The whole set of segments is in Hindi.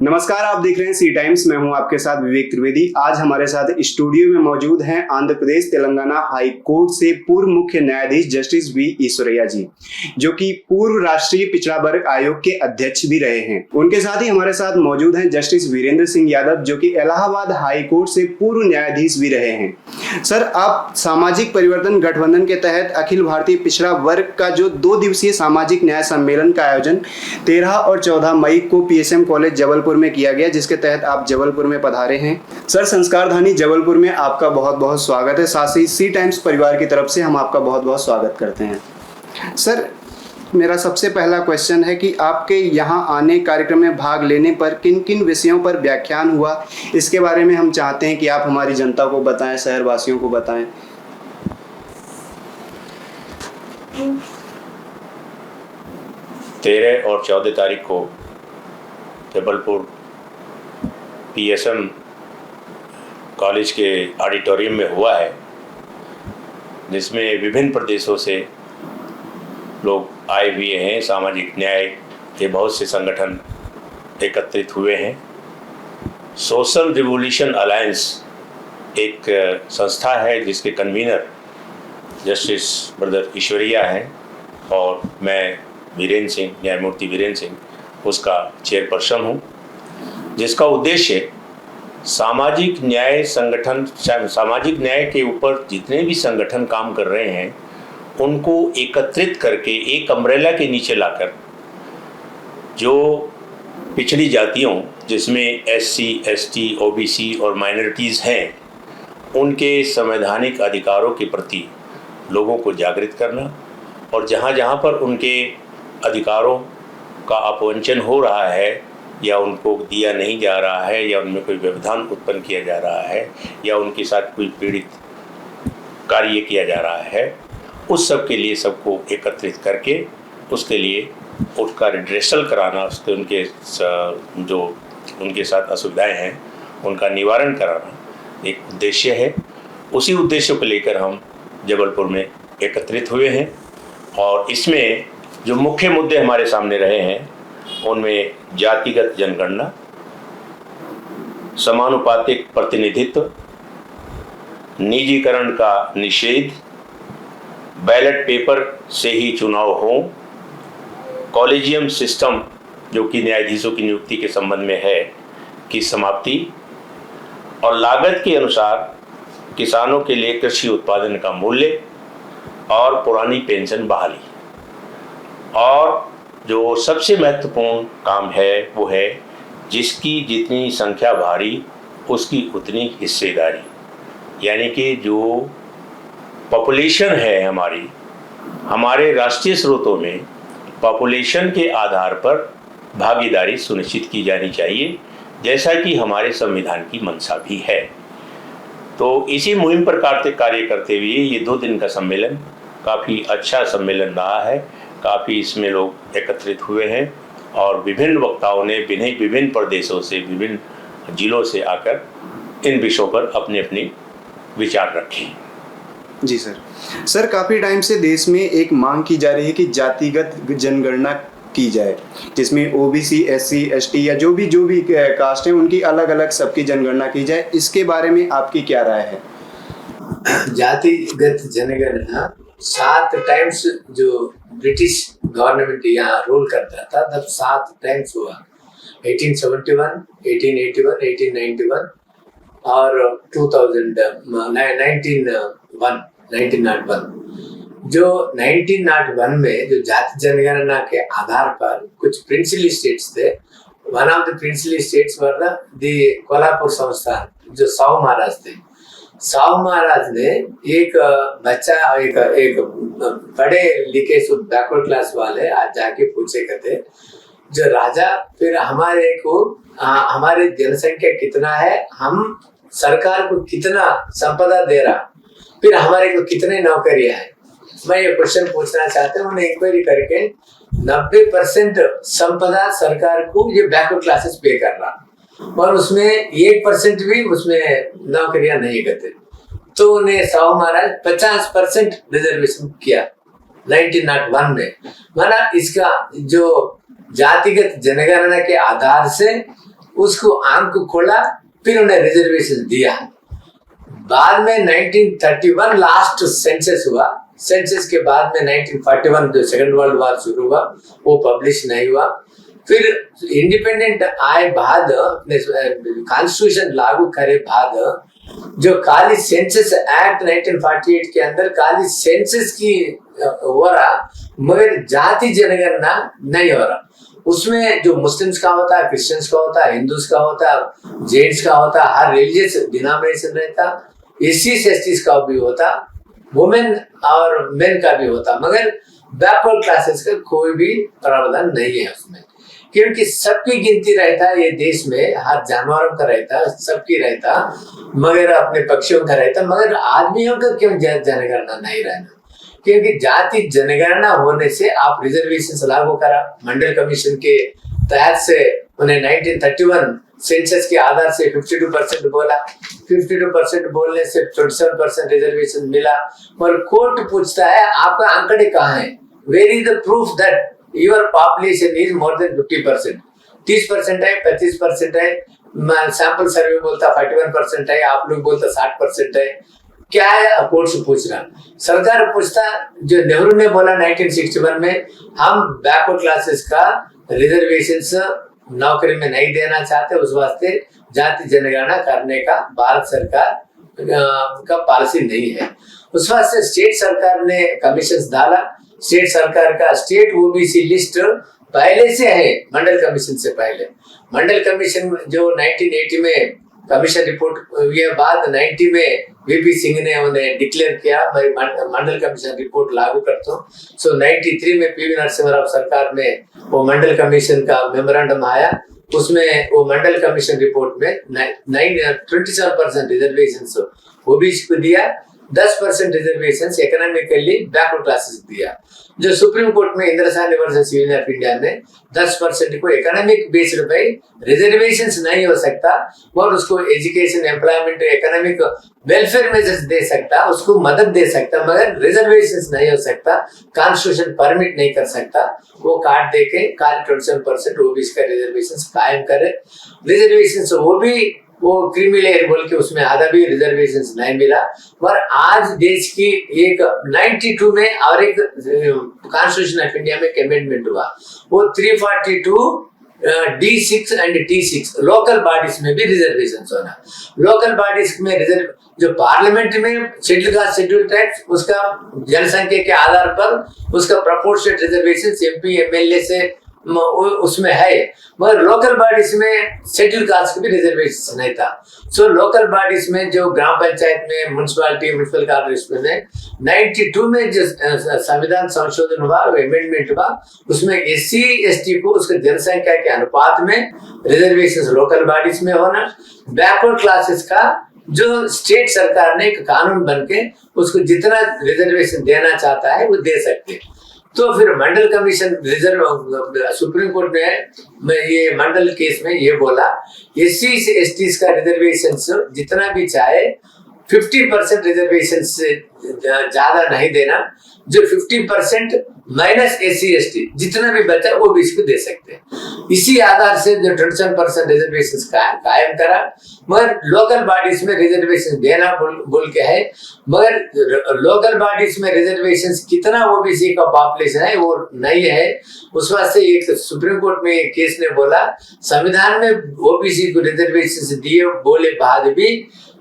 नमस्कार, आप देख रहे हैं सी टाइम्स। मैं हूं आपके साथ विवेक त्रिवेदी। आज हमारे साथ स्टूडियो में मौजूद हैं आंध्र प्रदेश तेलंगाना हाई कोर्ट से पूर्व मुख्य न्यायाधीश जस्टिस वी ईश्वरैया जी, जो कि पूर्व राष्ट्रीय पिछड़ा वर्ग आयोग के अध्यक्ष भी रहे हैं। उनके साथ ही हमारे साथ मौजूद हैं जस्टिस वीरेंद्र सिंह यादव, जो कि इलाहाबाद हाई कोर्ट से पूर्व न्यायाधीश भी रहे हैं। सर, आप सामाजिक परिवर्तन गठबंधन के तहत अखिल भारतीय पिछड़ा वर्ग का जो 2 दिवसीय सामाजिक न्याय सम्मेलन का आयोजन 13 और 14 मई को पीएसएम कॉलेज जबलपुर में किया गया, जिसके तहत आप जबलपुर में पधारे हैं। सर, संस्कारधानी जबलपुर में आपका बहुत बहुत स्वागत है। साथ ही सी टाइम्स परिवार की तरफ से हम आपका बहुत बहुत स्वागत करते हैं। सर, मेरा सबसे पहला क्वेश्चन है कि आपके यहाँ आने कार्यक्रम में भाग लेने पर किन किन विषयों पर व्याख्यान हुआ, इसके बारे में हम चाहते हैं कि आप हमारी जनता को बताएं, शहरवासियों को बताएं। 13 और 14 तारीख को जबलपुर पीएसएम कॉलेज के ऑडिटोरियम में हुआ है, जिसमें विभिन्न प्रदेशों से लोग आए हुए हैं। सामाजिक न्याय के बहुत से संगठन एकत्रित हुए हैं। सोशल रिवॉल्यूशन अलायंस एक संस्था है जिसके कन्वीनर जस्टिस ब्रदर ईश्वरैया हैं और मैं वीरेंद्र सिंह, न्यायमूर्ति वीरेंद्र सिंह, उसका चेयरपर्सन हूँ, जिसका उद्देश्य सामाजिक न्याय संगठन, सामाजिक न्याय के ऊपर जितने भी संगठन काम कर रहे हैं उनको एकत्रित करके एक अम्ब्रेला के नीचे लाकर जो पिछड़ी जातियों, जिसमें एससी, एसटी, ओबीसी और माइनॉरिटीज़ हैं, उनके संवैधानिक अधिकारों के प्रति लोगों को जागृत करना और जहाँ जहाँ पर उनके अधिकारों का अपवंचन हो रहा है या उनको दिया नहीं जा रहा है या उनमें कोई व्यवधान उत्पन्न किया जा रहा है या उनके साथ कोई पीड़ित कार्य किया जा रहा है, उस सब के लिए सबको एकत्रित करके उसके लिए उसका रिड्रेसल कराना, उसके उनके जो उनके साथ असुविधाएं हैं उनका निवारण कराना एक उद्देश्य है। उसी उद्देश्य को लेकर हम जबलपुर में एकत्रित हुए हैं और इसमें जो मुख्य मुद्दे हमारे सामने रहे हैं उनमें जातिगत जनगणना, समानुपातिक प्रतिनिधित्व, निजीकरण का निषेध, बैलेट पेपर से ही चुनाव हो, कॉलेजियम सिस्टम जो कि न्यायाधीशों की नियुक्ति के संबंध में है की समाप्ति और लागत के अनुसार किसानों के लिए कृषि उत्पादन का मूल्य और पुरानी पेंशन बहाली। और जो सबसे महत्वपूर्ण काम है वो है जिसकी जितनी संख्या भारी उसकी उतनी हिस्सेदारी, यानी कि जो पॉपुलेशन है हमारे राष्ट्रीय स्रोतों में पॉपुलेशन के आधार पर भागीदारी सुनिश्चित की जानी चाहिए, जैसा कि हमारे संविधान की मंशा भी है। तो इसी मुहिम पर कार्य करते हुए ये 2 दिन का सम्मेलन काफ़ी अच्छा सम्मेलन रहा है। काफ़ी इसमें लोग एकत्रित हुए हैं और विभिन्न वक्ताओं ने विभिन्न प्रदेशों से, विभिन्न जिलों से आकर इन विषयों पर अपने अपने विचार रखे। जी सर, काफ़ी टाइम से देश में एक मांग की जा रही है कि जातिगत जनगणना की जाए, जिसमें ओबीसी, एससी, एसटी या जो भी कास्ट हैं उनकी अलग अलग सबकी जनगणना की जाए। इसके बारे में आपकी क्या राय है? जातिगत जनगणना 7 टाइम्स जो ब्रिटिश गवर्नमेंट यहाँ रूल करता था तब 7 टाइम्स हुआ, 1871, 1881, 1891 और 1901। जो 1901 में जो जाति जनगणना के आधार पर कुछ प्रिंसिपल स्टेट्स थे, one of the principal states were the Kolhapur संस्थान, जो साहू महाराज थे। साहू महाराज ने एक बच्चा, एक पढ़े लिखे बैकवर्ड क्लास वाले आज जाके पूछे कहते जो राजा, फिर हमारे जनसंख्या कितना है, हम सरकार को कितना संपदा दे रहा, फिर हमारे को कितने नौकरियां हैं। मैं ये क्वेश्चन पूछना चाहता हूँ। उन्हें इंक्वायरी करके 90% संपदा सरकार को ये बैकवर्ड क्लासेस पे कर रहा और उसमें 1% भी उसमें नौकरियां नहीं करते। तो उन्हें साहू महाराज 50% रिजर्वेशन किया 1901 में। माना इसका जो जातिगत जनगणना के आधार से उसको आंख खोला, फिर उन्हें रिजर्वेशन दिया। बाद में 1931 लास्ट सेंसस हुआ, सेंसस के बाद में 1941 जो सेकंड वर्ल्ड वॉर शुरू हुआ वो पब्लिश नहीं हुआ। फिर इंडिपेंडेंट आए बाद, कॉन्स्टिट्यूशन लागू करे बाद, जो खाली सेंसस एक्ट 1948 के अंदर खाली सेंसस की हो रहा, मगर जाति जनगणना नहीं हो रहा। उसमें जो मुस्लिम्स का होता है, क्रिश्चियंस का होता है, हिंदूज का होता है, जैन्स का होता है, हर रिलीजियस डिनोमिनेशन रहता, एससी एसटीज का भी होता, वुमेन और मेन का भी होता, मगर बैकवर्ड क्लासेस का कोई भी प्रावधान नहीं है उसमें, क्योंकि सबकी गिनती रहता है ये देश में, हर जानवरों का रहता, सबकी रहता, मगर अपने पक्षियों का रहता, मगर आदमियों का क्यों जनगणना नहीं रहना? क्योंकि जाति जनगणना होने से आप रिजर्वेशन लागू करा, मंडल कमीशन के तहत से उन्हें 1931 सेंसस के आधार से 52% बोला, 52% बोलने से 27% रिजर्वेशन मिला। और कोर्ट पूछता है आपका आंकड़े कहाँ है? Where is the proof that your population is more than 50%? 30% है, 35% है, सैंपल सर्वे बोलता 41% है, आप लोग बोलता 60% है, क्या है? कोर्ट से पूछ रहा, सरकार पूछता, जो नेहरू ने बोला 1961 में, हम बैकवर्ड क्लासेस का रिजर्वेशन नौकरी में नहीं देना चाहते, उस वास्ते जाति जनगणना करने का भारत सरकार का पॉलिसी नहीं है। उस वास्ते स्टेट सरकार ने कमीशन डाला। स्टेट सरकार का स्टेट ओबीसी लिस्ट पहले से है, मंडल कमीशन से पहले। मंडल कमीशन जो 1980 में कमीशन रिपोर्ट हुई बाद 90 में वीपी सिंह ने उन्हें डिक्लेयर किया, मैं मंडल कमीशन रिपोर्ट लागू करता हूँ। सो 93 में पीवी नरसिम्हा राव सरकार में वो मंडल कमीशन का मेमोरेंडम आया, उसमें वो मंडल कमीशन रिपोर्ट में 27% रिजर्वेशन ओबीसी को दिया, 10% रिजर्वेशन इकोनॉमिकली बैकवर्ड क्लासेस दिया। जो सुप्रीम कोर्ट में इंदिरासानी वर्सेस यूनियन ऑफ इंडिया में 10% को इकोनॉमिक बेस्ड पे रिजर्वेशंस नहीं हो सकता, और उसको education, employment, economic welfare measures दे सकता, उसको मदद दे सकता, मगर रिजर्वेशंस नहीं हो सकता, कॉन्स्टिट्यूशन परमिट नहीं कर सकता। वो काट दे के काल 27% ओबीसी का रिजर्वेशंस कायम करे। रिजर्वेशंस वो क्रीमी लेयर बोल के उसमें आधा भी रिजर्वेशंस नहीं मिला। और आज देश की एक 92 में और एक कॉन्स्टिट्यूशन ऑफ इंडिया में अमेंडमेंट हुआ, वो 342 D6 and T6 local bodies में भी रिजर्वेशन होना। लोकल बॉडीज में रिजर्व, जो पार्लियामेंट में शेड्यूल कास्ट, शेड्यूल ट्राइब्स, उसका जनसंख्या के आधार पर उसका प्रोपोर्शनल रिजर्वेशन एमपी एमएलए से उसमें है, मगर लोकल बॉडीज में शेड्यूल कास्ट की भी रिजर्वेशन नहीं था। सो लोकल बॉडीज में जो ग्राम पंचायत में, म्युनिसिपैलिटी, म्युनिसिपल कॉर्पोरेशन में 92 में जो संविधान संशोधन हुआ, अमेंडमेंट हुआ, उसमें एससी एसटी को उसके जनसंख्या के अनुपात में रिजर्वेशन लोकल बॉडीज में होना। बैकवर्ड क्लासेस का जो स्टेट सरकार ने एक कानून बन के उसको जितना रिजर्वेशन देना चाहता है वो दे सकते। तो फिर मंडल कमीशन सुप्रीम कोर्ट ने ये मंडल केस में ये बोला, एससी से एसटी का रिजर्वेशन जितना भी चाहे 50% रिजर्वेशन से ज्यादा नहीं देना, जो 50% माइनस एससी एसटी जितना भी बचा वो भी इसको दे सकते हैं। इसी आधार से जो 27% रिजर्वेशन कायम करा, मगर लोकल बॉडीज में रिजर्वेशन देना बोल के है, मगर लोकल बॉडीज में रिजर्वेशन कितना ओबीसी का पॉपुलेशन है वो नहीं है। उस वास्ते एक सुप्रीम कोर्ट में एक केस ने बोला, संविधान में ओबीसी को रिजर्वेशन दिए बोले बाद भी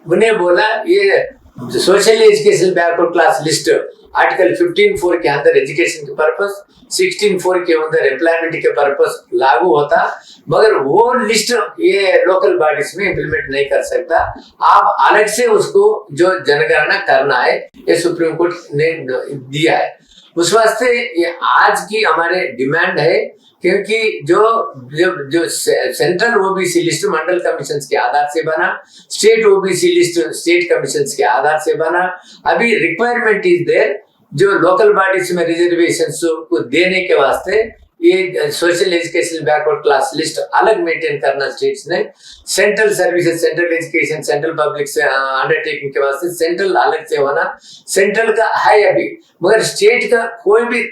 उन्हें बोला ये social education backward class list article 15(4) के अंदर एजुकेशन के पर्पस, 16(4) के अंदर एम्प्लॉयमेंट के पर्पस लागू होता, मगर वो लिस्ट ये लोकल बॉडीज में इम्प्लीमेंट नहीं कर सकता। आप अलग से उसको जो जनगणना करना है, ये सुप्रीम कोर्ट ने दिया है। उस वास्ते ये आज की हमारे डिमांड है, क्योंकि जो सेंट्रल ओबीसी लिस्ट मंडल कमीशन के आधार से बना, state OBC list state commission के आधार से बना, अभी रिक्वायरमेंट इज देयर जो लोकल बॉडीज में रिजर्वेशन को देने के वास्ते ये social education backward class list अलग मेंटेन करना स्टेट्स ने, central services, central education, central public से अंडरटेकिंग के वास्ते सेंट्रल अलग से होना, सेंट्रल का है अभी, मगर स्टेट का कोई भी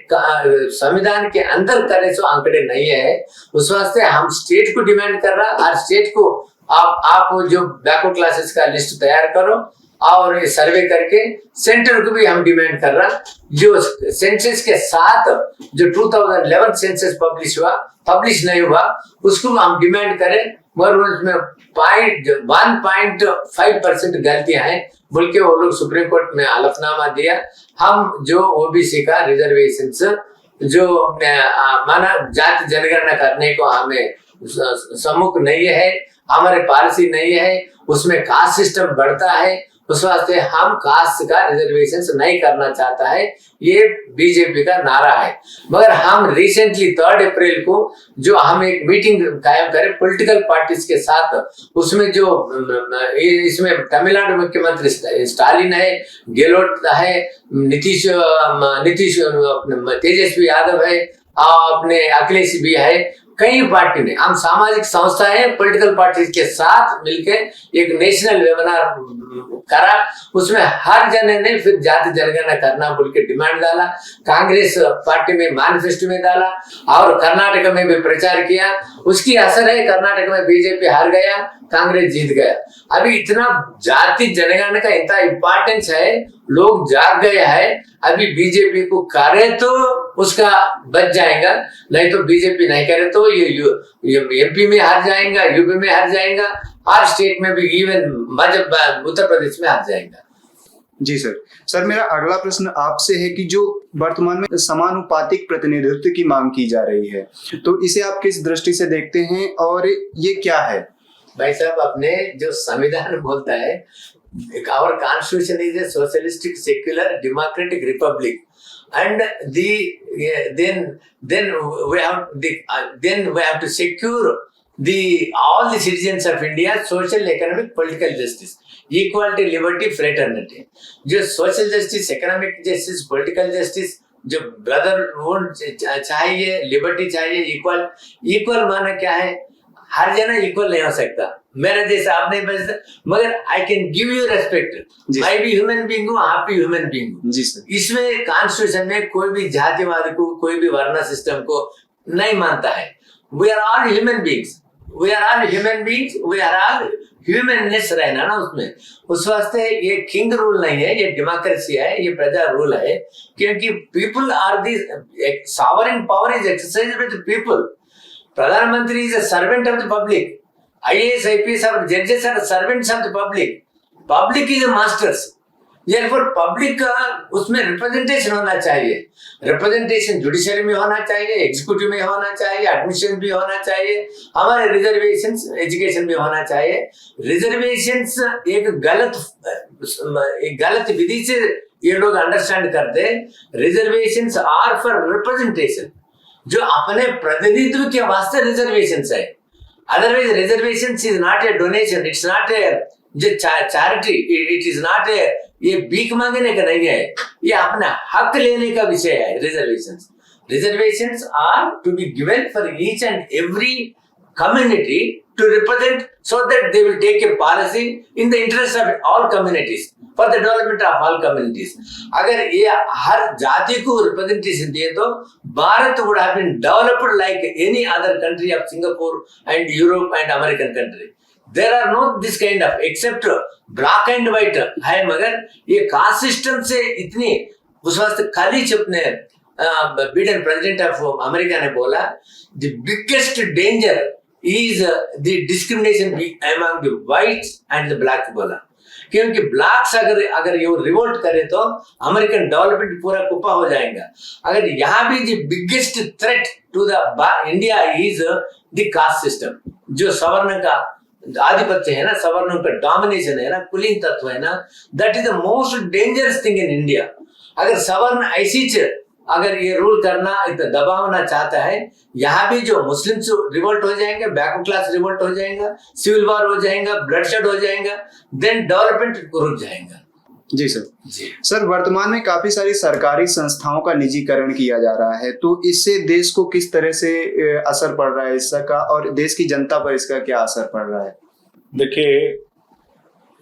संविधान के अंदर करे सो आंकड़े नहीं है। उस वास्ते हम स्टेट को डिमांड कर रहा, और स्टेट को आप जो बैकवर्ड क्लासेस का लिस्ट तैयार करो और सर्वे करके सेंटर को भी हम डिमांड कर रहा, जो सेंसस के साथ जो 2011 सेंसस पब्लिश नहीं हुआ उसको हम डिमांड करें, मगर उसमें 1.5% गलतियां हैं बोल के वो लोग सुप्रीम कोर्ट में हलफनामा दिया। हम जो ओबीसी का रिजर्वेशन जो माना जाति जनगणना करने को हमें सम्मुख नहीं है, हमारे पॉलिसी नहीं है, उसमें कास्ट सिस्टम बढ़ता है, उस वास्ते हम कास्ट का रिजर्वेशन नहीं करना चाहता है, ये बीजेपी का नारा है। मगर हम रिसेंटली 3 अप्रैल को जो हम एक मीटिंग कायम करें पॉलिटिकल पार्टीज के साथ, उसमें जो इसमें तमिलनाडु मुख्यमंत्री स्टालिन है, गेहलोत है, नीतीश तेजस्वी यादव है, अपने अखिलेश भी है, कई पार्टी ने, हम सामाजिक संस्थाएं पॉलिटिकल पार्टी के साथ मिलकर एक नेशनल वेबिनार करा, उसमें हर जने ने फिर जाति जनगणना करना बोल के डिमांड डाला, कांग्रेस पार्टी में मैनिफेस्टो में डाला और कर्नाटक में भी प्रचार किया। उसकी असर है, कर्नाटक में बीजेपी हार गया, कांग्रेस जीत गया। अभी इतना जाति जनगणना का इतना इंपॉर्टेंस है, लोग जाग गए हैं, अभी बीजेपी को करे तो उसका बच जाएगा, नहीं तो बीजेपी नहीं करे तो ये एमपी में हार जाएगा, यूपी में हार जाएगा, हर स्टेट में भी, इवन उत्तर प्रदेश में हार जाएगा। जी सर, मेरा अगला प्रश्न आपसे है कि जो वर्तमान में समानुपातिक प्रतिनिधित्व की मांग की जा रही है, तो इसे आप किस दृष्टि से देखते हैं और ये क्या है? भाई साहब, अपने जो संविधान बोलता है, our constitution is a socialistic, secular, democratic republic, and then we have to secure all the citizens of India social, economic, political justice, equality, liberty, fraternity. जो social justice, economic justice, political justice, जो ब्रदरहुड चाहिए, लिबर्टी चाहिए, इक्वल माना क्या है? हर जना इक्वल नहीं हो सकता, मेरा जैसा आप नहीं बच सकता, मगर I can give you respect, मैं भी ह्यूमन बीइंग हूँ, आप भी ह्यूमन बीइंग हूँ। इसमें कॉन्स्टिट्यूशन में कोई भी जातिवाद को, कोई भी वर्ण सिस्टम को नहीं मानता है। We are all human beings, we are all human beings, we are all humanness रहना ना उसमें। उस वास्ते ये किंग रूल नहीं है, ये डेमोक्रेसी है, ये प्रजा रूल है, क्योंकि people are the sovereign power is exercise by the people. Pradhanmantri is a servant of the public, IAS, IPS और जजेस are servants of the public, public is a masters. Therefore public का उसमें रिप्रेजेंटेशन होना चाहिए, रिप्रेजेंटेशन जुडिशरी में होना चाहिए, एग्जीक्यूटिव में होना चाहिए, एडमिनिस्ट्रेशन भी होना चाहिए, हमारे रिजर्वेशंस एजुकेशन में होना चाहिए। रिजर्वेशंस एक गलत विधि से ये लोग अंडरस्टैंड करते हैं। रिजर्वेशंस आर फॉर रिप्रेजेंटेशन, जो अपने प्रतिनिधित्व के वास्ते रिजर्वेशंस है। Otherwise reservations is not a donation, it's not a charity, it is not a, ये भीख मांगने का नहीं है, ये अपना हक लेने का विषय है। Reservations are to be given for each and every community to represent, so that they will take a policy in the interest of all communities, for the development of all communities. अगर ये हर जाति को रिप्रेजेंटेशन दिए तो Bharat would have been developed like any other country of Singapore and Europe and American country. There are no this kind of, except black and white है, मगर ये कास्ट सिस्टम से इतनी, उस वास्ते खाली अपने बिडेन प्रेसिडेंट ऑफ अमेरिका ने बोला the biggest danger is the discrimination among the whites and the blacks बोला, क्योंकि ब्लैक्स अगर ये रिवोल्ट करे तो अमेरिकन डेवलपमेंट पूरा कुपा हो जाएगा। अगर यहाँ भी the biggest threat to the India is the caste system, जो सवर्ण का आधिपत्य है ना, सवर्णों का डोमिनेशन है ना, कुलीन तत्व है ना, that is the most dangerous thing in India. अगर सवर्ण ऐसी अगर ये रूल करना, दबावना चाहता है, यहाँ भी जो मुस्लिम्स रिवोल्ट हो जाएंगे, बैकवर्ड क्लास रिवोल्ट हो जाएगा, सिविल वॉर हो जाएगा, ब्लडशेड हो जाएगा, देन डेवलपमेंट रुक जाएगा। जी सर। जी। सर, वर्तमान में काफी सारी सरकारी संस्थाओं का निजीकरण किया जा रहा है, तो इससे देश को किस तरह से असर पड़ रहा है इसका, और देश की जनता पर इसका क्या असर पड़ रहा है? देखिए,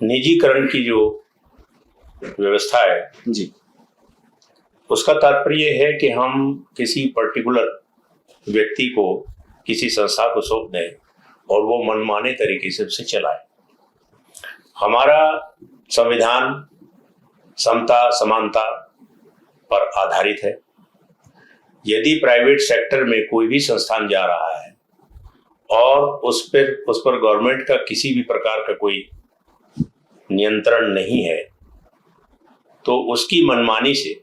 निजीकरण की जो व्यवस्था है जी उसका तात्पर्य है कि हम किसी पर्टिकुलर व्यक्ति को किसी संस्था को सौंप दें और वो मनमाने तरीके से उसे चलाए। हमारा संविधान समता समानता पर आधारित है। यदि प्राइवेट सेक्टर में कोई भी संस्थान जा रहा है और उस पर गवर्नमेंट का किसी भी प्रकार का कोई नियंत्रण नहीं है, तो उसकी मनमानी से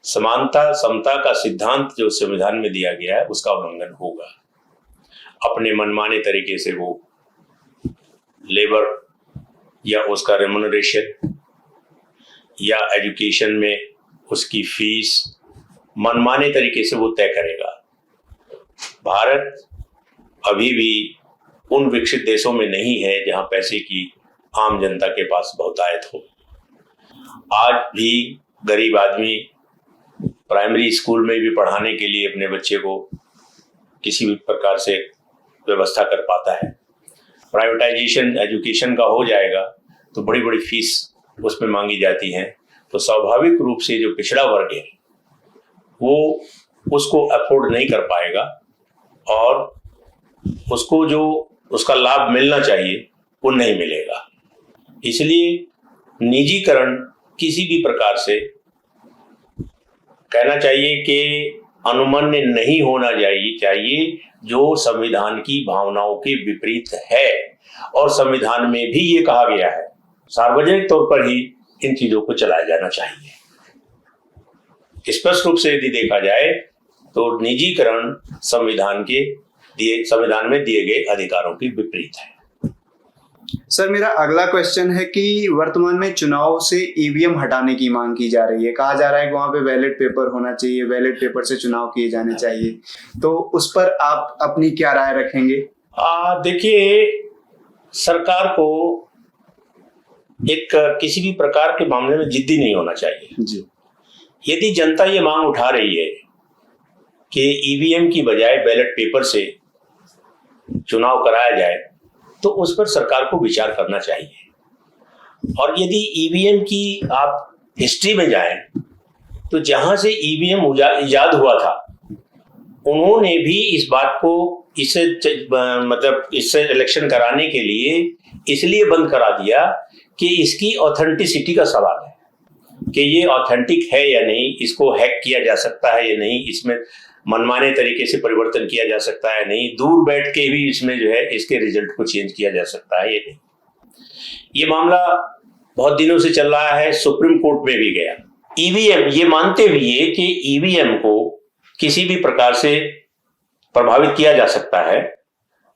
समानता समता का सिद्धांत जो संविधान में दिया गया है उसका उल्लंघन होगा। अपने मनमाने तरीके से वो लेबर या उसका रेम्युनरेशन या एजुकेशन में उसकी फीस मनमाने तरीके से वो तय करेगा। भारत अभी भी उन विकसित देशों में नहीं है जहां पैसे की आम जनता के पास बहुतायत हो। आज भी गरीब आदमी प्राइमरी स्कूल में भी पढ़ाने के लिए अपने बच्चे को किसी भी प्रकार से व्यवस्था कर पाता है। प्राइवेटाइजेशन एजुकेशन का हो जाएगा तो बड़ी बड़ी फीस उसमें मांगी जाती है, तो स्वाभाविक रूप से जो पिछड़ा वर्ग है वो उसको अफोर्ड नहीं कर पाएगा और उसको जो उसका लाभ मिलना चाहिए वो नहीं मिलेगा। इसलिए निजीकरण किसी भी प्रकार से कहना चाहिए कि अनुमन्य नहीं होना चाहिए जो संविधान की भावनाओं के विपरीत है। और संविधान में भी ये कहा गया है, सार्वजनिक तौर पर ही इन चीजों को चलाया जाना चाहिए। स्पष्ट रूप से यदि देखा जाए तो निजीकरण संविधान में दिए गए अधिकारों के विपरीत है। सर, मेरा अगला क्वेश्चन है कि वर्तमान में चुनाव से ईवीएम हटाने की मांग की जा रही है। कहा जा रहा है कि वहां पे बैलेट पेपर होना चाहिए, बैलेट पेपर से चुनाव किए जाने चाहिए, तो उस पर आप अपनी क्या राय रखेंगे? देखिए, सरकार को एक किसी भी प्रकार के मामले में जिद्दी नहीं होना चाहिए। जी। यदि जनता ये मांग उठा रही है कि ईवीएम की बजाय बैलेट पेपर से चुनाव कराया जाए तो उस पर सरकार को विचार करना चाहिए। और यदि ईवीएम की आप हिस्ट्री में जाएं तो जहां से ईवीएम इजाद हुआ था उन्होंने भी इस बात को इससे इलेक्शन कराने के लिए इसलिए बंद करा दिया कि इसकी ऑथेंटिसिटी का सवाल है कि ये ऑथेंटिक है या नहीं, इसको हैक किया जा सकता है या नहीं, इसमें मनमाने तरीके से परिवर्तन किया जा सकता है नहीं, दूर बैठ के भी इसमें जो है इसके रिजल्ट को चेंज किया जा सकता है या नहीं। ये मामला बहुत दिनों से चल रहा है, सुप्रीम कोर्ट में भी गया। ईवीएम ये मानते हुए कि ईवीएम को किसी भी प्रकार से प्रभावित किया जा सकता है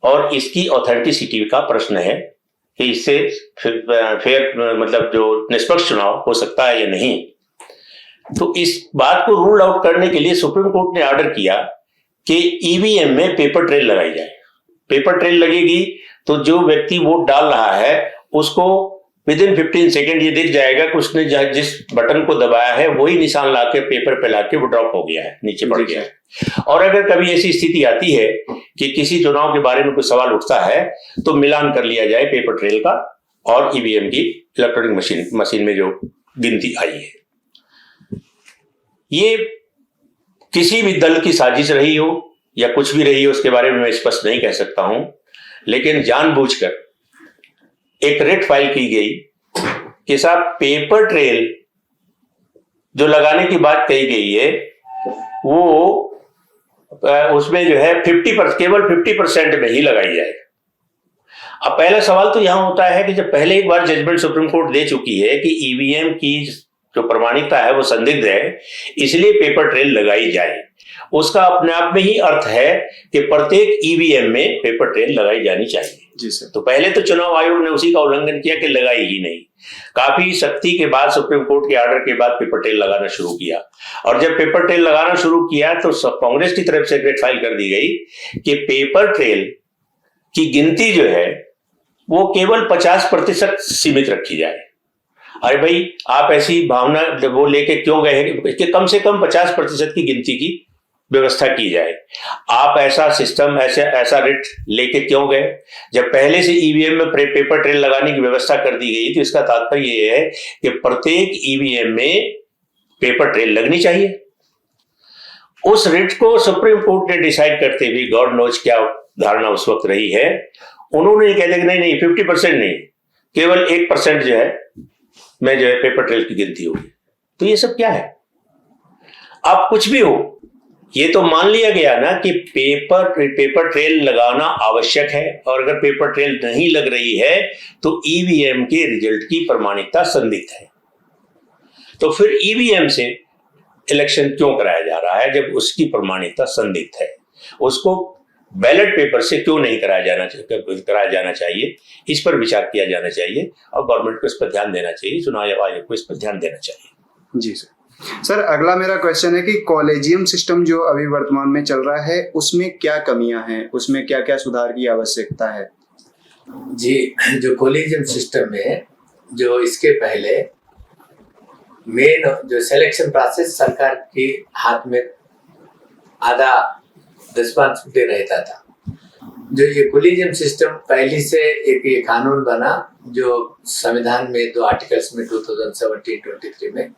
और इसकी ऑथेंटिसिटी का प्रश्न है कि इससे फेयर मतलब जो निष्पक्ष चुनाव हो सकता है या नहीं। तो इस बात को रूल आउट करने के लिए सुप्रीम कोर्ट ने ऑर्डर किया कि ईवीएम में पेपर ट्रेल लगाई जाए। पेपर ट्रेल लगेगी तो जो व्यक्ति वोट डाल रहा है उसको विदिन 15 सेकेंड ये दिख जाएगा कि उसने जिस बटन को दबाया है वही निशान लाके पेपर पे लाके वो ड्रॉप हो गया है, नीचे पड़ गया है। और अगर कभी ऐसी स्थिति आती है कि किसी चुनाव के बारे में कोई सवाल उठता है तो मिलान कर लिया जाए पेपर ट्रेल का और ईवीएम की इलेक्ट्रॉनिक मशीन में जो गिनती आई है। ये किसी भी दल की साजिश रही हो या कुछ भी रही हो उसके बारे में मैं स्पष्ट नहीं कह सकता हूं, लेकिन जानबूझकर एक रिट फाइल की गई कि साहब पेपर ट्रेल जो लगाने की बात कही गई है वो उसमें जो है केवल 50% में ही लगाई जाए। अब पहला सवाल तो यहां होता है कि जब पहले एक बार जजमेंट सुप्रीम कोर्ट दे चुकी है कि ईवीएम की जो प्रमाणिकता है वो संदिग्ध है, इसलिए पेपर ट्रेल लगाई जाए, उसका अपने आप में ही अर्थ है कि प्रत्येक ईवीएम में पेपर ट्रेल लगाई जानी चाहिए। जी सर। तो पहले तो चुनाव आयोग ने उसी का उल्लंघन किया कि लगाई ही नहीं। काफी सख्ती के बाद सुप्रीम कोर्ट के ऑर्डर के बाद पेपर ट्रेल लगाना शुरू किया और जब पेपर ट्रेल लगाना शुरू किया तो कांग्रेस की तरफ से रिट फाइल कर दी गई कि पेपर ट्रेल की गिनती जो है वो केवल 50% सीमित रखी जाए। अरे भाई, आप ऐसी भावना वो लेके क्यों गए हैं कि कम से कम 50% की गिनती की व्यवस्था की जाए। आप ऐसा सिस्टम, ऐसा रिट लेके क्यों गए? जब पहले से ईवीएम में पेपर ट्रेल लगाने की व्यवस्था कर दी गई तो इसका तात्पर्य ये है कि प्रत्येक ईवीएम में पेपर ट्रेल लगनी चाहिए। उस रिट को सुप्रीम कोर्ट ने डिसाइड करते हुए, गॉड नोज क्या धारणा उस वक्त रही है, उन्होंने कह दिया कि नहीं 50% नहीं, केवल 1% जो है में जो है पेपर ट्रेल की गिनती होगी। तो ये सब क्या है? अब कुछ भी हो, ये तो मान लिया गया ना कि पेपर ट्रेल लगाना आवश्यक है, और अगर पेपर ट्रेल नहीं लग रही है तो ईवीएम के रिजल्ट की प्रमाणिकता संदिग्ध है। तो फिर ईवीएम से इलेक्शन क्यों कराया जा रहा है जब उसकी प्रमाणिकता संदिग्ध है? उसको बैलेट पेपर से क्यों नहीं कराया जाना चाहिए? इस पर विचार किया जाना चाहिए और गवर्नमेंट को इस पर ध्यान देना चाहिए, चुनाव आयोग को इस पर ध्यान देना चाहिए। जी सर, अगला मेरा क्वेश्चन है कि कॉलेजियम सिस्टम जो अभी वर्तमान में चल रहा है उसमें क्या कमियां हैं, उसमें क्या क्या सुधार की आवश्यकता है? जी, जो कॉलेजियम सिस्टम है, जो इसके पहले मेन जो सिलेक्शन प्रोसेस सरकार के हाथ में आधा रिस्पॉन्सिबिलिटी रहता था। जो ये कॉलेजियम सिस्टम पहले से एक ये कानून बना जो संविधान में 2 आर्टिकल्स में 2017-23 में,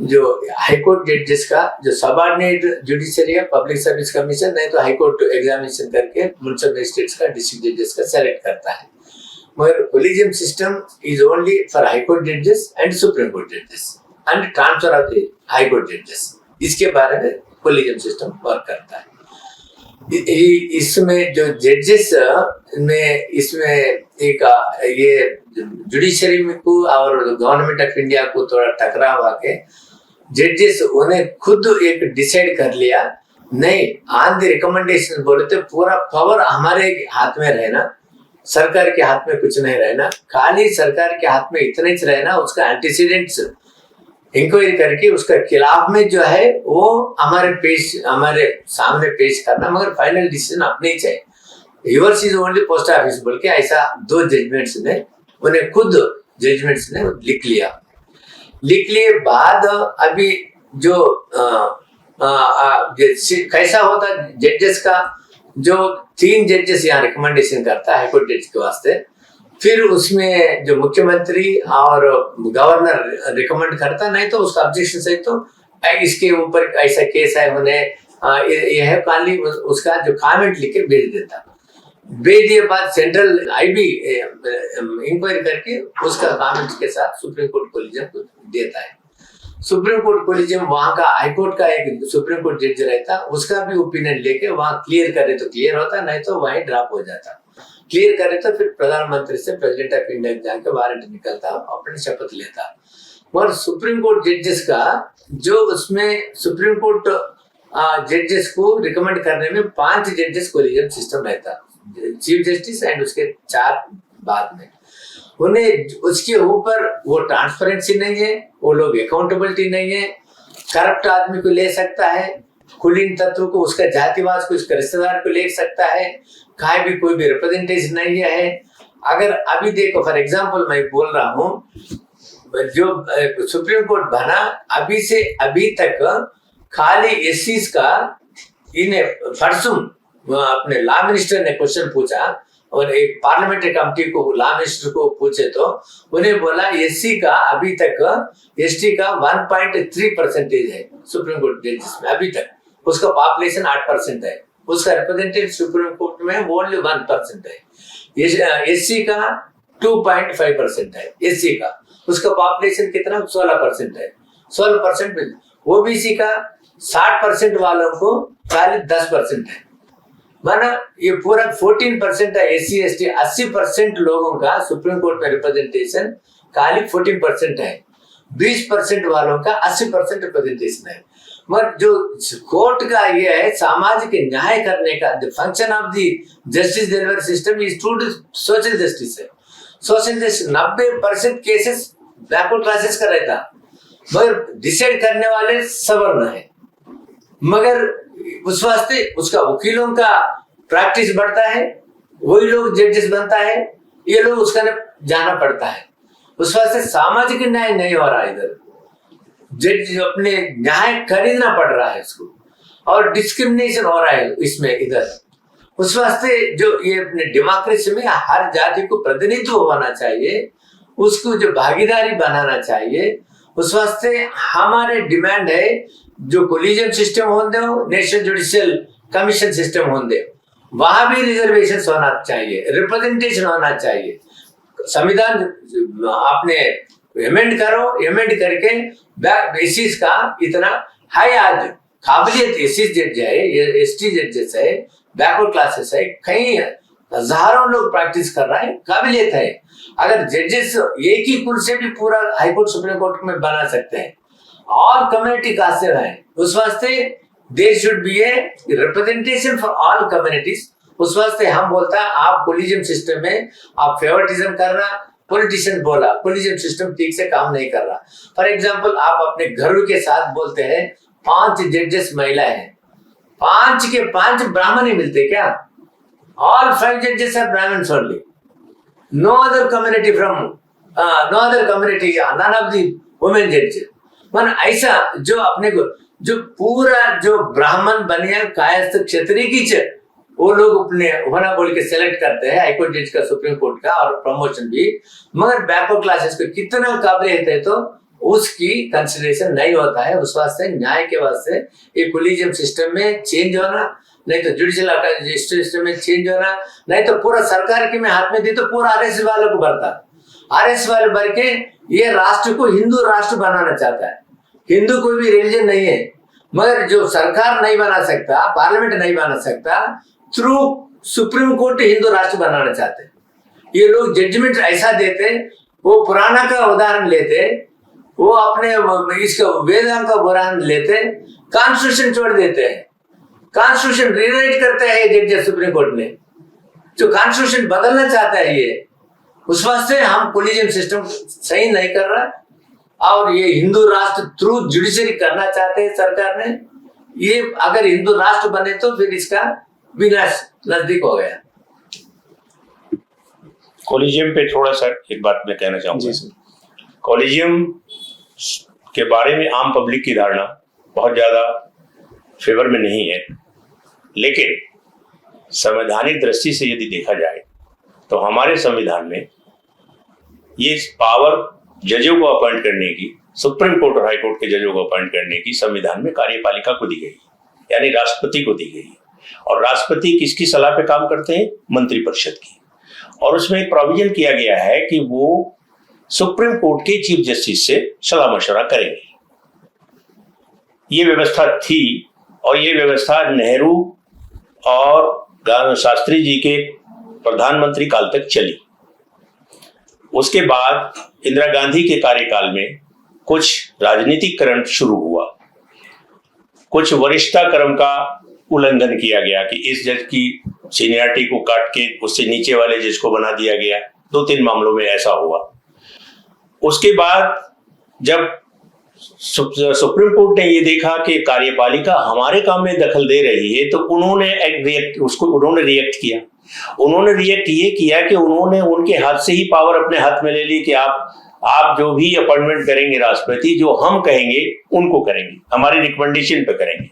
जो हाईकोर्ट जजेस का जो सबऑर्डिनेट जुडिशरी है, पब्लिक सर्विस कमीशन, नहीं तो हाईकोर्ट एग्जामिनेशन करके म्युनिसिपल मजिस्ट्रेट्स का, डिस्ट्रिक्ट जजेस का सेलेक्ट करता है। मगर collegium system is only for high court जजेस एंड सुप्रीम कोर्ट जजेस and transfer of the high court जजेस। इसके बारे में कॉलेजियम सिस्टम वर्क करता है। इसमें जो जजेस में, इसमें एक ये जुडिशरी में को और गवर्नमेंट ऑफ इंडिया को थोड़ा टकराव आके जजेस उन्हें खुद एक डिसाइड कर लिया, नहीं ऑन द रिकमेंडेशन बोले तो पूरा पावर हमारे हाथ में रहना, सरकार के हाथ में कुछ नहीं रहना, खाली सरकार के हाथ में इतना ही रहना, उसका एंटीसीडेंट्स इंक्वायरी करके उसका खिलाफ में जो है वो हमारे सामने पेश करना, मगर फाइनल डिसीजन अपने ही चाहिए। Yours is only post office बोल के ऐसा 2 जजमेंट्स ने उन्हें खुद जजमेंट्स ने लिख लिए बाद अभी जो कैसा होता जजेस का, जो 3 जजेस यहाँ रिकमेंडेशन करता है हाईकोर्ट जज के वास्ते, फिर उसमें जो मुख्यमंत्री और गवर्नर रिकमेंड करता, नहीं तो उसका ऑब्जेक्शन सही तो इसके ऊपर ऐसा केस है, उन्हें यह है खाली उसका जो कमेंट लिख के भेज दिए बाद सेंट्रल आईबी इंक्वायरी करके उसका कमेंट के साथ सुप्रीम कोर्ट कॉलेजियम को देता है। सुप्रीम कोर्ट कॉलेजियम वहां का हाईकोर्ट का एक सुप्रीम कोर्ट जज रहता, उसका भी ओपिनियन लेके वहां क्लियर करे तो क्लियर होता, नहीं तो वहीं ड्रॉप हो जाता। क्लियर करे तो फिर प्रधानमंत्री से प्रेसिडेंट ऑफ इंडिया जाके वारंट निकलता, अपनी शपथ लेता। और सुप्रीम कोर्ट जजेस का जो उसमें सुप्रीम कोर्ट जजेस को रिकमेंड करने में 5 जजेस कॉलेजियम सिस्टम रहता, चीफ जस्टिस एंड उसके 4 बाद में। उन्हें उसके ऊपर वो ट्रांसपेरेंसी नहीं है, वो लोग अकाउंटेबिलिटी नहीं है, करप्ट आदमी को ले सकता है, कुलीन तत्व को, उसका जातिवाद को, उसके रिश्तेदार को ले सकता है, कहीं भी कोई भी रिप्रेजेंटेशन नहीं है। अगर अभी देखो फॉर एग्जांपल मैं बोल रहा हूँ, जो सुप्रीम कोर्ट बना अभी से अभी तक खाली एससीज का, इन्हें परसों अपने लॉ मिनिस्टर ने क्वेश्चन पूछा और एक पार्लियामेंट्री कमेटी को लॉ मिनिस्टर को पूछे तो उन्हें बोला एससी का अभी तक एसटी का 1.3% है सुप्रीम कोर्ट जजेस में अभी तक, उसका पॉपुलेशन 8% है, उसका रिप्रेजेंटेटिव सुप्रीम कोर्ट में ओनली 1% है। एससी का 2.5% है, एससी का उसका पॉपुलेशन कितना 16% है, 16% में ओबीसी का 60% वालों को खाली 10% है, माना ये पूरा 14% है। एससी एसटी 80% लोगों का सुप्रीम कोर्ट में रिप्रेजेंटेशन खाली 14% है, 20% वालों का 80% रिप्रेजेंटेशन है। मगर जो कोर्ट का ये है सामाजिक न्याय करने का, the function of the justice delivery system is to social justice है। Social justice 90% cases backward classes का रहता, मगर डिसाइड करने वाले सवर्ण है, मगर उस वास्ते उसका वकीलों का प्रैक्टिस बढ़ता है, वही लोग जजेस बनता है, ये लोग उसका जाना पड़ता है। उस वास्ते सामाजिक न्याय नहीं हो रहा इधर। जज अपने न्याय खरीदना पड़ रहा है इसको, और डिस्क्रिमिनेशन हो रहा है इसमें इधर। उस वास्ते जो ये अपने डेमोक्रेसी में हर जाति को प्रतिनिधित्व होना चाहिए, उसको जो भागीदारी बनाना चाहिए, उस वास्ते हमारे डिमांड है जो कोलिजियम सिस्टम होने दो, नेशनल जुडिशियल कमीशन सिस्टम होने दो, वहां भी रिजर्वेशन होना चाहिए, रिप्रेजेंटेशन होना चाहिए। संविधान आपने एमेंड करो, एमेंड करके एसीज का इतना हाई आज काबिलियत एसी जज है, एसटी जजेस है, बैकवर्ड क्लासेस है, कई हजारों लोग प्रैक्टिस कर रहा है, काबिलियत है। अगर जजेस एक ही कुल से भी पूरा हाईकोर्ट सुप्रीम कोर्ट में बना सकते हैं, और कम्युनिटी कास्ट से है, उस वास्ते there should be a representation for all communities. उस वास्ते हम बोलता है आप कोलिजियम सिस्टम में आप फेवरेटिज्म करना, पॉलिटिशियन बोला कोलिजियम सिस्टम ठीक से काम नहीं कर रहा। फॉर एग्जांपल आप अपने घर के साथ बोलते हैं 5 जजेस महिला हैं, 5 के 5 ब्राह्मण ही मिलते क्या? ऑल 5 जजेस are Brahmins only, no other community from no other community, none of the women जजेस। मन ऐसा जो अपने को जो पूरा जो ब्राह्मण बनियान कायस्थ क्षत्रिय की वो लोग अपने होना बोल के सेलेक्ट करते हैं हाईकोर्ट जज का, सुप्रीम कोर्ट का, और प्रमोशन भी। मगर बैकवर्ड क्लासेस को कितना काबिलियत है तो उसकी कंसिडरेशन नहीं होता है। उस वास्ते न्याय के वास्ते ये कोलिजियम सिस्टम में चेंज होना, नहीं तो जुडिशियल सिस्टम में चेंज होना, नहीं तो पूरा सरकार के में हाथ में दी तो पूरा आरएस वालों को भरता, आरएस वाले भर के ये राष्ट्र को हिंदू राष्ट्र बनाना चाहता है। हिंदू कोई भी रिलीजन नहीं है, मगर जो सरकार नहीं बना सकता, पार्लियामेंट नहीं बना सकता, थ्रू सुप्रीम कोर्ट हिंदू राष्ट्र बनाना चाहते हैं। ये लोग जजमेंट ऐसा देते, वो पुराना का उदाहरण लेते, वो अपने इसका वेदांत का उदाहरण लेते, कॉन्स्टिट्यूशन छोड़ देते हैं, कॉन्स्टिट्यूशन रीराइट करते हैं जज सुप्रीम कोर्ट ने, जो कॉन्स्टिट्यूशन बदलना चाहता है ये। उस वास्ते हम कोलिजियम सिस्टम सही नहीं कर रहा, और ये हिंदू राष्ट्र थ्रू जुडिशरी करना चाहते हैं सरकार ने। ये अगर हिंदू राष्ट्र बने तो फिर इसका विनाश नजदीक हो गया। कॉलेजियम पे थोड़ा सा एक बात मैं कहना चाहूंगा। कॉलेजियम के बारे में आम पब्लिक की धारणा बहुत ज्यादा फेवर में नहीं है, लेकिन संवैधानिक दृष्टि से यदि देखा जाए तो हमारे संविधान में ये पावर जजों को अपॉइंट करने की, सुप्रीम कोर्ट और हाई कोर्ट के जजों को अपॉइंट करने की संविधान में कार्यपालिका को दी गई, यानी राष्ट्रपति को दी गई। और राष्ट्रपति किसकी सलाह पे काम करते हैं? मंत्रिपरिषद की। और उसमें एक प्रोविजन किया गया है कि वो सुप्रीम कोर्ट के चीफ जस्टिस से सलाह मशवरा करेंगे। ये व्यवस्था थी, और ये व्यवस्था नेहरू और शास्त्री जी के प्रधानमंत्री काल तक चली। उसके बाद इंदिरा गांधी के कार्यकाल में कुछ राजनीतिकरण शुरू हुआ, कुछ वरिष्ठता क्रम का उल्लंघन किया गया कि इस जज की सीनियरिटी को काट के उससे नीचे वाले जज को बना दिया गया। 2-3 मामलों में ऐसा हुआ। उसके बाद जब सुप्रीम कोर्ट ने ये देखा कि कार्यपालिका हमारे काम में दखल दे रही है, तो उन्होंने रिएक्ट किया। उन्होंने रिएक्ट ये किया कि उन्होंने उनके हाथ से ही पावर अपने हाथ में ले ली कि आप जो भी अपॉइंटमेंट करेंगे राष्ट्रपति, जो हम कहेंगे उनको करेंगे, हमारी रिकमेंडेशन पे करेंगे।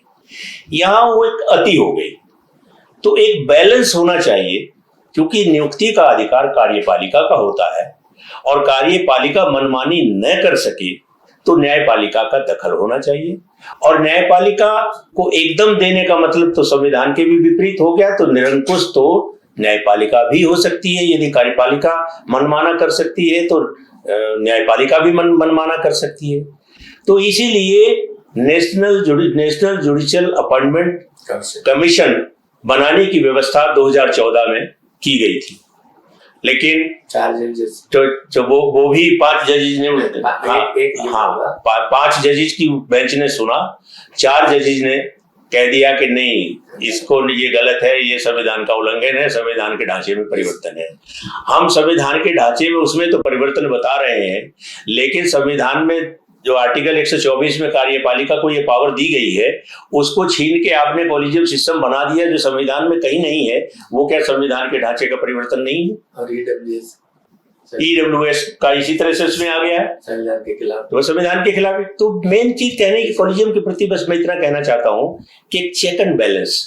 यहां वो एक अति हो गई। तो एक बैलेंस होना चाहिए, क्योंकि नियुक्ति का अधिकार कार्यपालिका का होता है, और कार्यपालिका मनमानी न कर सके तो न्यायपालिका का दखल होना चाहिए। और न्यायपालिका को एकदम देने का मतलब तो संविधान के भी विपरीत हो गया। तो निरंकुश तो न्यायपालिका भी हो सकती है, यदि कार्यपालिका मनमाना कर सकती है तो न्यायपालिका भी मनमाना कर सकती है। तो इसीलिए नेशनल जुडिशियल अपॉइंटमेंट कमीशन बनाने की व्यवस्था 2014 में की गई थी, लेकिन 4 जजेस जो वो भी 5 जजेस ने 5 जजेस की बेंच ने सुना, 4 जजेस ने कह दिया कि नहीं, इसको ये गलत है, ये संविधान का उल्लंघन है, संविधान के ढांचे में परिवर्तन है। हम संविधान के ढांचे में उसमें तो परिवर्तन बता रहे हैं, लेकिन संविधान में जो आर्टिकल 124 में कार्यपालिका को ये पावर दी गई है, उसको छीन के आपने कॉलेजियम सिस्टम बना दिया जो संविधान में कहीं नहीं है। वो क्या संविधान के ढांचे का परिवर्तन नहीं है? और EWS का इसी तरह से उसमें आ गया है, संविधान के खिलाफ। तो संविधान के खिलाफ है। तो मेन चीज कहने की कॉलेजियम के प्रति बस मैं इतना कहना चाहता हूं कि एक चेक एंड बैलेंस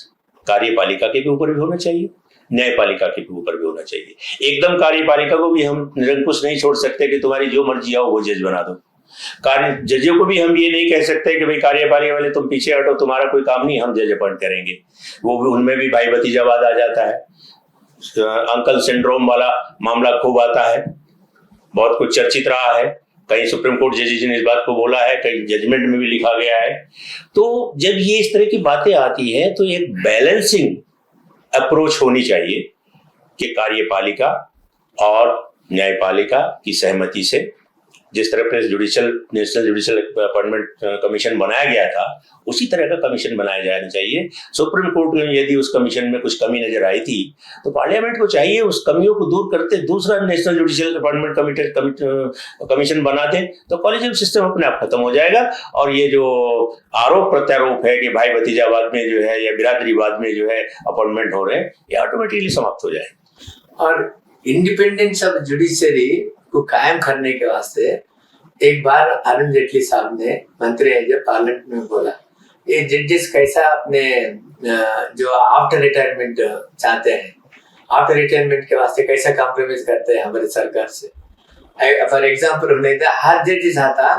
कार्यपालिका के भी ऊपर भी होना चाहिए, न्यायपालिका के भी ऊपर भी होना चाहिए। एकदम कार्यपालिका को भी हम निरंकुश नहीं छोड़ सकते कि तुम्हारी जो मर्जी आओ वो जज बना दो। कार्य जजों को भी हम ये नहीं कह सकते कि भाई कार्यपालिका वाले तुम पीछे हटो, तुम्हारा कोई काम नहीं, हम जज अपॉइंट करेंगे। वो भी, उनमें भी भाई भतीजावाद आ जाता है, अंकल सिंड्रोम वाला मामला खूब आता है, बहुत कुछ चर्चित रहा है। कई सुप्रीम कोर्ट जजेज ने इस बात को बोला है, कई जजमेंट में भी लिखा गया है। तो जब ये इस तरह की बातें आती हैं तो एक बैलेंसिंग अप्रोच होनी चाहिए कि कार्यपालिका और न्यायपालिका की सहमति से जिस तरह नेशनल जुडिशियल अपॉइंटमेंट कमीशन बनाया गया था उसी तरह का कमीशन बनाया जाना चाहिए। सुप्रीम कोर्ट में यदि उस कमीशन में कुछ कमी नजर आई थी तो पार्लियामेंट को चाहिए उस कमियों को दूर करते दूसरा नेशनल जुडिशियल अपॉइंटमेंट कमीशन बना दे, तो कॉलेजियम सिस्टम अपने आप खत्म हो जाएगा। और ये जो आरोप प्रत्यारोप है कि भाई भतीजावाद में जो है या बिरादरीवाद में जो है अपॉइंटमेंट हो रहे हैं, ये ऑटोमेटिकली समाप्त हो जाए। और इंडिपेंडेंस ऑफ जुडिशरी को कायम करने के वास्ते एक बार अरुण जेटली साहब ने, मंत्री है जब, पार्लियामेंट में बोला ये जजेस कैसा अपने जो आफ्टर रिटायरमेंट चाहते हैं, आफ्टर रिटायरमेंट के वास्ते कैसा कॉम्प्रोमाइज करते हैं हमारी सरकार से। फॉर एग्जाम्पल उन्होंने हर जज आता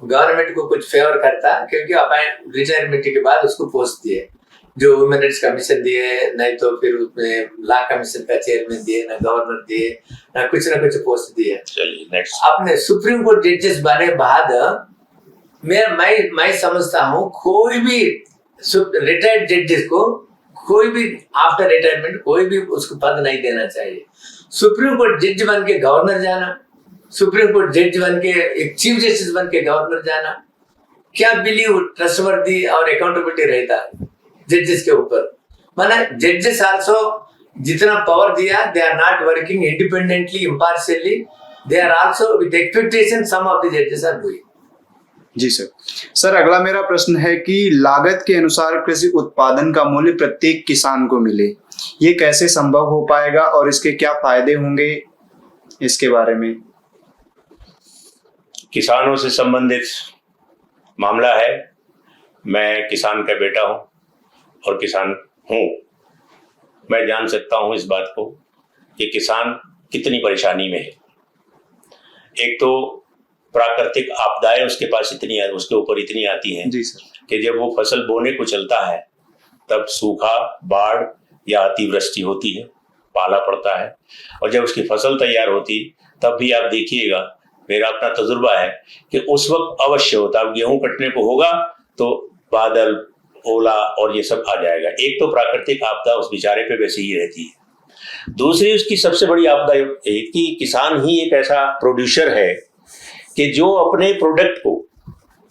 गवर्नमेंट को कुछ फेवर करता क्योंकि अपॉइंट रिटायरमेंट के बाद उसको पोस्ट दिए, जो वुमेन राइट्स कमीशन दिए, नहीं तो फिर उसमें लॉ कमीशन का चेयरमैन दिए, ना गवर्नर दिए, ना कुछ पोस्ट दिए। चलिए नेक्स्ट। अपने सुप्रीम कोर्ट जजेस बने बाद मैं समझता हूँ कोई भी रिटायर्ड जजेस को कोई भी आफ्टर रिटायरमेंट कोई भी उसको पद नहीं देना चाहिए। सुप्रीम कोर्ट जज बन के गवर्नर जाना, सुप्रीम कोर्ट जज बन के एक चीफ जस्टिस बन के गवर्नर जाना, क्या बिलीव ट्रस्टवर्दी और अकाउंटेबिलिटी रहता है जजेस के ऊपर। माना जजेस आल्सो जितना पावर दिया, they are not working independently impartially, they are also with expectation some of the जजेस आर डूइंग। जी सर, अगला मेरा प्रश्न है कि लागत के अनुसार कृषि उत्पादन का मूल्य प्रत्येक किसान को मिले, ये कैसे संभव हो पाएगा और इसके क्या फायदे होंगे, इसके बारे में। किसानों से संबंधित मामला है। मैं किसान का बेटा हूं और किसान हूं। मैं जान सकता हूं इस बात को कि किसान कितनी परेशानी में है। एक तो प्राकृतिक आपदाएं उसके ऊपर इतनी आती हैं जी सर, कि जब वो फसल बोने को चलता है तब सूखा, बाढ़ या अतिवृष्टि होती है, पाला पड़ता है। और जब उसकी फसल तैयार होती तब भी आप देखिएगा, मेरा अपना तजुर्बा है कि उस वक्त अवश्य होता, अब गेहूं कटने को होगा तो बादल, ओला और ये सब आ जाएगा। एक तो प्राकृतिक आपदा उस बेचारे पे वैसे ही रहती है। दूसरी उसकी सबसे बड़ी आपदा है कि किसान ही एक ऐसा प्रोड्यूसर है कि जो अपने प्रोडक्ट को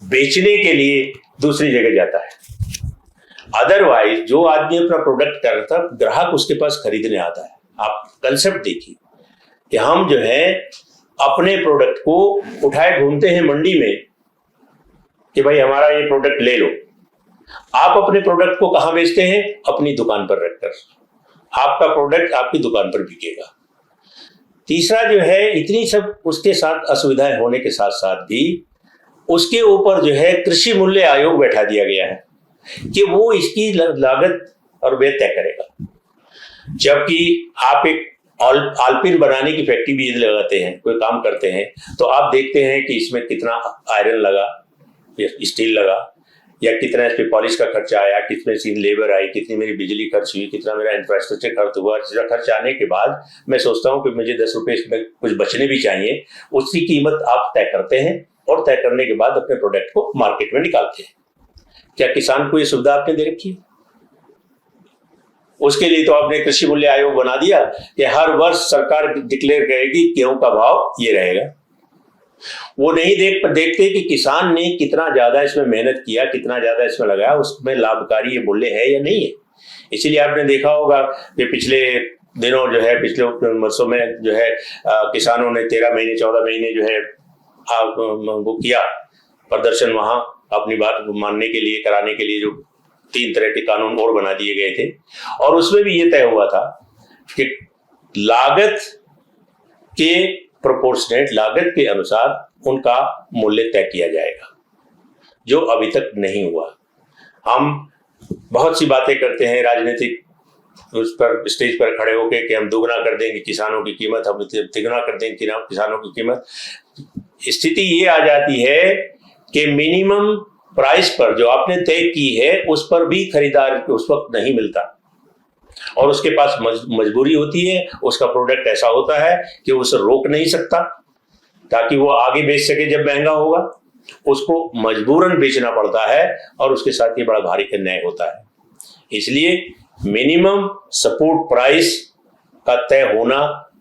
बेचने के लिए दूसरी जगह जाता है। अदरवाइज जो आदमी अपना प्रोडक्ट करता है, ग्राहक उसके पास खरीदने आता है। आप कंसेप्ट देखिए कि हम जो है अपने प्रोडक्ट को उठाए घूमते हैं मंडी में कि भाई हमारा ये प्रोडक्ट ले लो। आप अपने प्रोडक्ट को कहां बेचते हैं? अपनी दुकान पर रखकर। आपका प्रोडक्ट आपकी दुकान पर बिकेगा। तीसरा जो है, इतनी सब उसके साथ असुविधाएं होने के साथ साथ भी उसके ऊपर जो है कृषि मूल्य आयोग बैठा दिया गया है कि वो इसकी लागत और व्यय तय करेगा। जबकि आप एक आलपिन बनाने की फैक्ट्री भी यदि लगाते हैं, कोई काम करते हैं, तो आप देखते हैं कि इसमें कितना आयरन लगा या स्टील लगा, या कितना इस पे पॉलिश का खर्चा आया, कितने सी लेबर आई, कितनी मेरी बिजली खर्च हुई, कितना मेरा इंफ्रास्ट्रक्चर खर्च हुआ। खर्च आने के बाद मैं सोचता हूँ कि मुझे 10 रुपए इसमें कुछ बचने भी चाहिए। उसकी कीमत आप तय करते हैं और तय करने के बाद अपने प्रोडक्ट को मार्केट में निकालते हैं। क्या किसान को ये सुविधा आपने दे रखी है? उसके लिए तो आपने कृषि मूल्य आयोग बना दिया कि हर वर्ष सरकार डिक्लेयर करेगी गेहूं का भाव ये रहेगा। वो नहीं देखते कि किसान ने कितना ज्यादा इसमें मेहनत किया, कितना ज्यादा इसमें लगाया, उसमें लाभकारी ये मूल्य है या नहीं है। इसीलिए आपने देखा होगा कि पिछले दिनों जो है, पिछले वर्षों में जो है किसानों ने 13 महीने 14 महीने जो है वो किया प्रदर्शन, वहां अपनी बात मानने के लिए, कराने के लिए जो 3 तरह के कानून और बना दिए गए थे। और उसमें भी ये तय हुआ था कि लागत के प्रोपोर्शनेट लागत के अनुसार उनका मूल्य तय किया जाएगा, जो अभी तक नहीं हुआ। हम बहुत सी बातें करते हैं राजनीतिक उस पर स्टेज पर खड़े होकर कि हम दोगुना कर देंगे किसानों की कीमत, हम तिगुना कर देंगे किसानों की कीमत। स्थिति ये आ जाती है कि मिनिमम प्राइस पर जो आपने तय की है उस पर भी खरीदार उस वक्त नहीं मिलता और उसके पास मजबूरी होती है, उसका प्रोडक्ट ऐसा होता है कि उसे रोक नहीं सकता ताकि वो आगे बेच सके। जब महंगा होगा उसको मजबूरन बेचना पड़ता है और उसके साथ ये बड़ा भारी अन्याय होता है। इसलिए मिनिमम सपोर्ट प्राइस का तय होना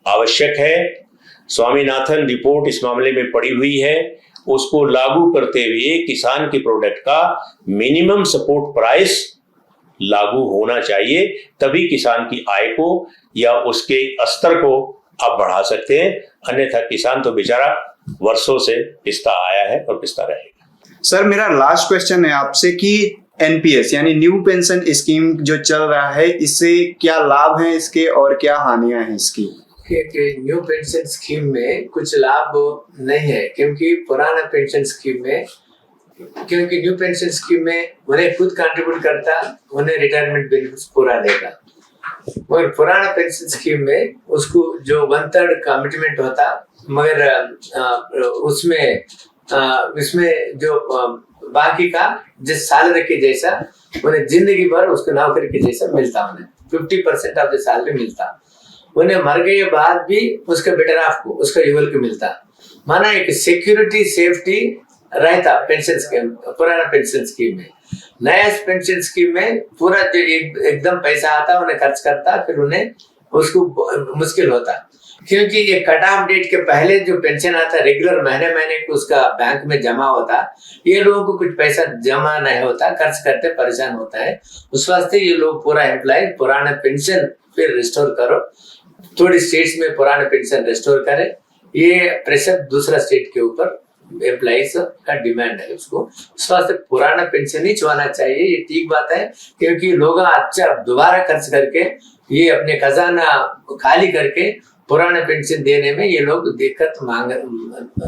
आवश्यक है। स्वामीनाथन रिपोर्ट इस मामले में पड़ी हुई है, उसको लागू करते हुए किसान के प्रोडक्ट का मिनिमम सपोर्ट प्राइस लागू होना चाहिए, तभी किसान की आय को या उसके स्तर को आप बढ़ा सकते हैं। अन्यथा किसान तो बेचारा वर्षों से पिसता आया है और पिसता रहेगा। सर मेरा लास्ट क्वेश्चन है आपसे कि एनपीएस यानी न्यू पेंशन स्कीम जो चल रहा है, इससे क्या लाभ हैं इसके और क्या हानियां हैं इसकी? कि न्यू पेंशन स्कीम में कुछ लाभ नहीं है, क्योंकि पुराना पेंशन स्कीम में, क्योंकि न्यू पेंशन स्कीम में उन्हें खुद कंट्रीब्यूट करता, उन्हें रिटायरमेंट बेनिफिट्स पूरा देगा। मगर पुराना पेंशन स्कीम में उसको जो 1/3 कमिटमेंट होता, मगर उसमें जो बाकी का जिस सैलरी के जैसा उन्हें जिंदगी भर उसको नौकरी के जैसा मिलता, उन्हें 50% ऑफ द सैलरी मिलता। उन्हें मर गए बाद भी उसके बेटर हाफ को उसका इक्वल को मिलता। माना एक सिक्योरिटी सेफ्टी रहता पेंशन स्कीम, पुराना पेंशन स्कीम में। नया पेंशन स्कीम में पूरा जो एकदम पैसा आता उन्हें खर्च करता, फिर उन्हें उसको मुश्किल होता, क्योंकि ये कट ऑफ डेट के पहले जो पेंशन आता रेगुलर महीने को उसका बैंक में जमा होता, ये लोगों को कुछ पैसा जमा नहीं होता, खर्च करते परेशान होता है। उस वास्ते ये लोग पूरा एम्प्लॉय पुराना पेंशन फिर रिस्टोर करो, थोड़ी स्टेट्स में पुराना पेंशन रिस्टोर करे, ये प्रेशर दूसरा स्टेट के ऊपर एम्प्लॉइज का डिमांड है उसको। उस वास्ते पुराना पेंशन ही छुआना चाहिए, ये ठीक बात है, क्योंकि लोग अच्छा दोबारा खर्च करके ये अपने खजाना खाली करके पुराने पेंशन देने में ये लोग दिक्कत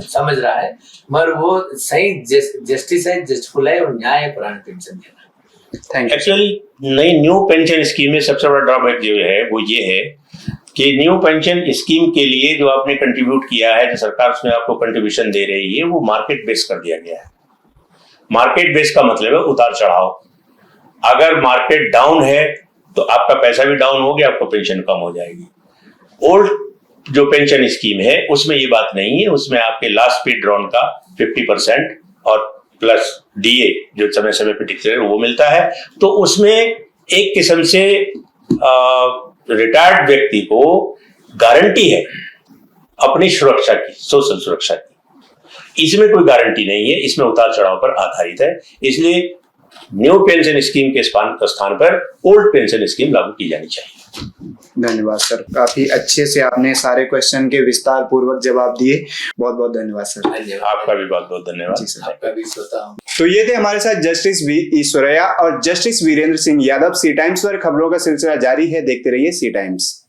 समझ रहा है, मगर वो सही जस्टिस है, जस्टफुल है और न्याय है पुराने पेंशन देना। Thank you. एक्चुअली नई न्यू पेंशन स्कीम में सबसे बड़ा ड्रॉबैक जो है वो ये है कि न्यू पेंशन स्कीम के लिए जो आपने कंट्रीब्यूट किया है, जो सरकार उसमें आपको कंट्रीब्यूशन दे रही है, वो मार्केट बेस कर दिया गया है। मार्केट बेस का मतलब है उतार चढ़ाव। अगर मार्केट डाउन है तो आपका पैसा भी डाउन हो गया, आपको पेंशन कम हो जाएगी। ओल्ड जो पेंशन स्कीम है उसमें ये बात नहीं है, उसमें आपके लास्ट पे ड्रॉन का 50% और प्लस डीए जो समय समय पे डिक्लेयर वो मिलता है। तो उसमें एक किस्म से रिटायर्ड व्यक्ति को गारंटी है अपनी सुरक्षा की, सोशल सुरक्षा की। इसमें कोई गारंटी नहीं है, इसमें उतार चढ़ाव पर आधारित है। इसलिए न्यू पेंशन स्कीम के स्थान पर ओल्ड पेंशन स्कीम लागू की जानी चाहिए। धन्यवाद सर, काफी अच्छे से आपने सारे क्वेश्चन के विस्तार पूर्वक जवाब दिए। बहुत बहुत धन्यवाद सर। आपका भी बहुत बहुत धन्यवाद। जी सर। आपका भी श्रोता हूं। तो ये थे हमारे साथ जस्टिस वी ईश्वरैया और जस्टिस वीरेंद्र सिंह यादव। सी टाइम्स पर खबरों का सिलसिला जारी है, देखते रहिए सी टाइम्स।